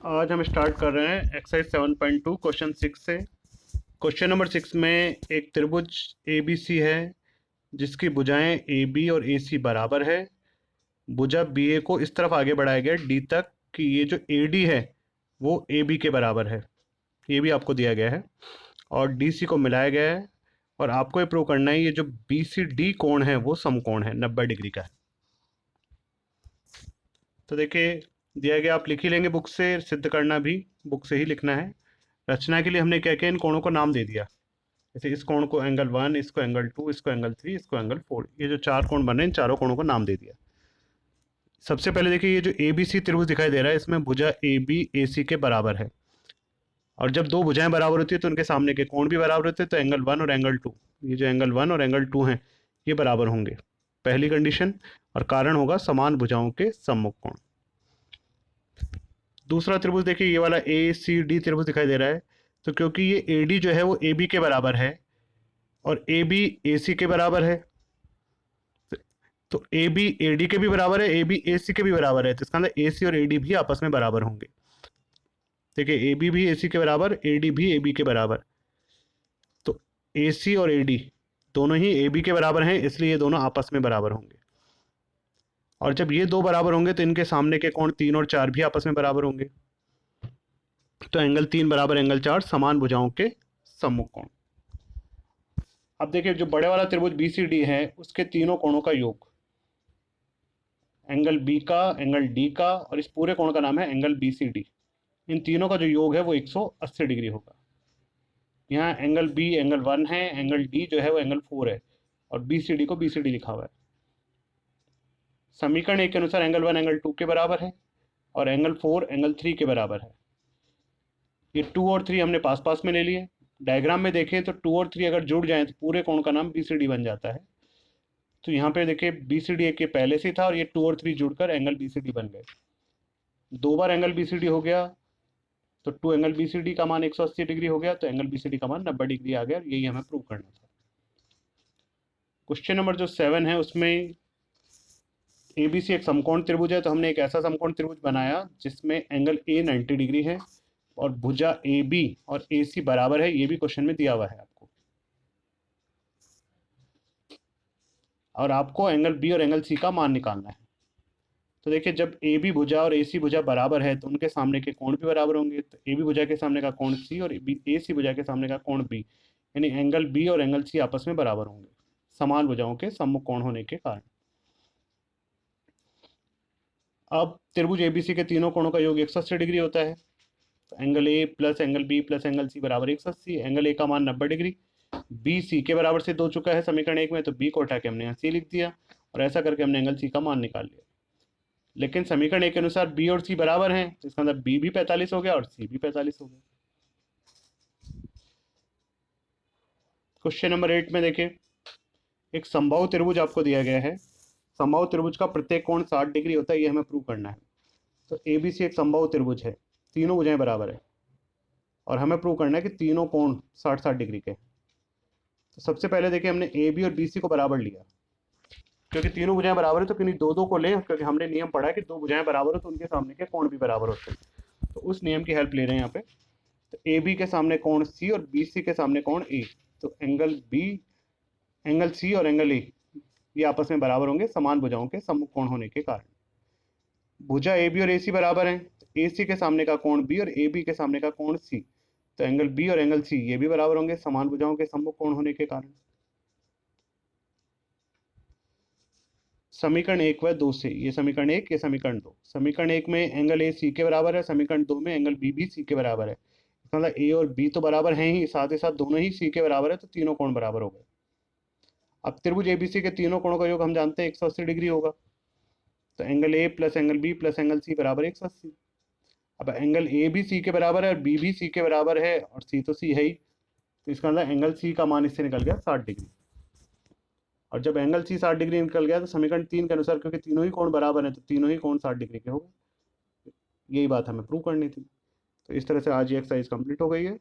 आज हम स्टार्ट कर रहे हैं एक्सरसाइज 7.2 क्वेश्चन 6 से। क्वेश्चन नंबर 6 में एक त्रिभुज ए बी सी है जिसकी भुजाएं ए बी और ए सी बराबर है। भुजा बी ए को इस तरफ आगे बढ़ाया गया डी तक कि ये जो ए डी है वो ए बी के बराबर है। ये भी आपको दिया गया है और डी सी को मिलाया गया है और आपको ये प्रूव करना है ये जो बी सी डी कोण है वो समकोण है, 90 डिग्री का है। तो देखिए दिया गया, आप लिख ही लेंगे बुक से, सिद्ध करना भी बुक से ही लिखना है। रचना के लिए हमने क्या किया, इन कोणों को नाम दे दिया। जैसे इस कोण को एंगल 1, इसको एंगल 2, इसको एंगल 3, इसको एंगल 4। ये जो चार कोण बन रहे हैं इन चारों कोणों को नाम दे दिया। सबसे पहले देखिए ये जो ए बी सी त्रिभुज दिखाई दे रहा है इसमें भुजा ए बी ए सी के बराबर है और जब दो भुजाएं बराबर होती है तो उनके सामने के कोण भी बराबर होते हैं। तो एंगल 1 और एंगल 2, ये जो एंगल 1 और एंगल 2 हैं ये बराबर होंगे, पहली कंडीशन। और कारण होगा समान भुजाओं के सम्मुख कोण। दूसरा त्रिभुज देखिए ये वाला ए सी डी त्रिभुज दिखाई दे रहा है। तो क्योंकि ये ए डी जो है वो ए बी के बराबर है और ए बी ए सी के बराबर है, तो ए बी ए डी के भी बराबर है, ए बी ए सी के भी बराबर है, तो इसका मतलब ए सी और ए डी भी आपस में बराबर होंगे। देखिए ए बी भी ए सी के बराबर, ए डी भी ए बी के बराबर। तो ए सी और ए डी दोनों ही ए बी के बराबर हैं, इसलिए ये दोनों आपस में बराबर होंगे। और जब ये दो बराबर होंगे तो इनके सामने के कोण 3 और 4 भी आपस में बराबर होंगे। तो एंगल 3 बराबर एंगल 4 समान भुजाओं के सम्मुख कोण। अब देखिए जो बड़े वाला त्रिभुज बी सी डी है उसके तीनों कोणों का योग, एंगल बी का, एंगल डी का और इस पूरे कोण का नाम है एंगल बी सी डी। इन तीनों का जो योग है वो 180 डिग्री होगा। यहाँ एंगल बी एंगल 1 है, एंगल डी जो है वो एंगल 4 है और बी सी डी को बी सी डी लिखा हुआ है। समीकरण 1 के अनुसार एंगल 1 एंगल 2 के बराबर है और एंगल 4 एंगल 3 के बराबर है। ये 2 और 3 हमने पास पास में ले लिए। डायग्राम में देखें तो 2 और 3 अगर जुड़ जाएं तो पूरे कोण का नाम बी सी डी बन जाता है। तो यहाँ पे देखिए बी सी डी एक के पहले से था और ये 2 और 3 जुड़कर एंगल बी सी डी बन गए। दो बार एंगल बी सी डी हो गया तो 2 एंगल बी सी डी का मान 180 डिग्री हो गया, तो एंगल बी सी डी का मान 90 डिग्री आ गया। यही हमें प्रूव करना था। क्वेश्चन नंबर जो 7 है उसमें ए बी सी एक समकोण त्रिभुज है। तो हमने एक ऐसा समकोण त्रिभुज बनाया जिसमें एंगल ए 90 डिग्री है और भुजा ए बी और ए सी बराबर है। ये भी क्वेश्चन में दिया हुआ है आपको। और आपको एंगल बी और एंगल सी का मान निकालना है। तो देखिए जब ए बी भुजा और ए सी भुजा बराबर है तो उनके सामने के कोण भी बराबर होंगे। तो ए बी भुजा के सामने का कोण सी और ए सी भुजा के सामने का कोण बी, यानी एंगल बी और एंगल सी आपस में बराबर होंगे समान भुजाओं के सम्मुख कोण होने के कारण। अब त्रिभुज एबीसी के तीनों कोणों का योग 180 डिग्री होता है। तो angle A plus angle B plus angle C बराबर 180। एंगल ए का मान 90 डिग्री, बी सी के बराबर सिद्ध हो चुका है समीकरण 1 में, तो बी को उठा के हमने यहाँ सी लिख दिया और ऐसा करके हमने एंगल सी का मान निकाल लिया। लेकिन समीकरण 1 के अनुसार बी और सी बराबर हैं, तो इसका मतलब बी भी 45 हो गया और सी भी 45 हो गया। क्वेश्चन नंबर 8 में देखिए एक समबाहु त्रिभुज आपको दिया गया है। समबाहु त्रिभुज का प्रत्येक कोण 60 डिग्री होता है, ये हमें प्रूव करना है। तो ए बी सी एक समबाहु त्रिभुज है, तीनों भुजाएं बराबर है और हमें प्रूव करना है कि तीनों कोण 60-60 डिग्री के। तो सबसे पहले देखिए हमने ए बी और बी सी को बराबर लिया, क्योंकि तीनों भुजाएं बराबर है तो किन्हीं दो दो को लें, क्योंकि हमने नियम पढ़ा है कि दो भुजाएं बराबर हो तो उनके सामने के कोण भी बराबर होते हैं। तो उस नियम की हेल्प ले रहे हैं यहाँ पे। तो ए बी के सामने कोण सी और बी सी के सामने कोण ए, तो एंगल बी, एंगल सी और एंगल ए ये आपस में बराबर होंगे समान भुजाओं के सम्मुख कोण होने के कारण। भुजा ए बी और ए सी बराबर हैं, तो ए सी के सामने का कोण बी और ए बी के सामने का कोण सी, तो एंगल बी और एंगल सी ये भी बराबर होंगे समान भुजाओं के सम्मुख कोण होने के कारण। समीकरण 1 व 2 से, ये समीकरण 1 ये समीकरण 2। समीकरण 1 में एंगल ए सी के बराबर है, समीकरण 2 में एंगल बी भी सी के बराबर है। मतलब ए और बी तो बराबर हैं ही साथ दोनों ही सी के बराबर है, तो तीनों कोण बराबर हो गए। अब त्रिभुज एबीसी के तीनों कोणों का योग हम जानते हैं 180 डिग्री होगा। तो angle A plus angle B plus angle C बराबर 180। अब एंगल ए भी सी के बराबर है और बी भी सी के बराबर है और सी तो सी है ही, तो इसका मतलब एंगल सी का मान इससे निकल गया 60 डिग्री। और जब एंगल सी 60 डिग्री निकल गया तो समीकरण 3 के अनुसार क्योंकि तीनों ही कोण बराबर हैं तो तीनों ही कोण 60 डिग्री के हो गए। यही बात हमें प्रूव करनी थी। तो इस तरह से आज ये एक्सरसाइज कंप्लीट हो गई है।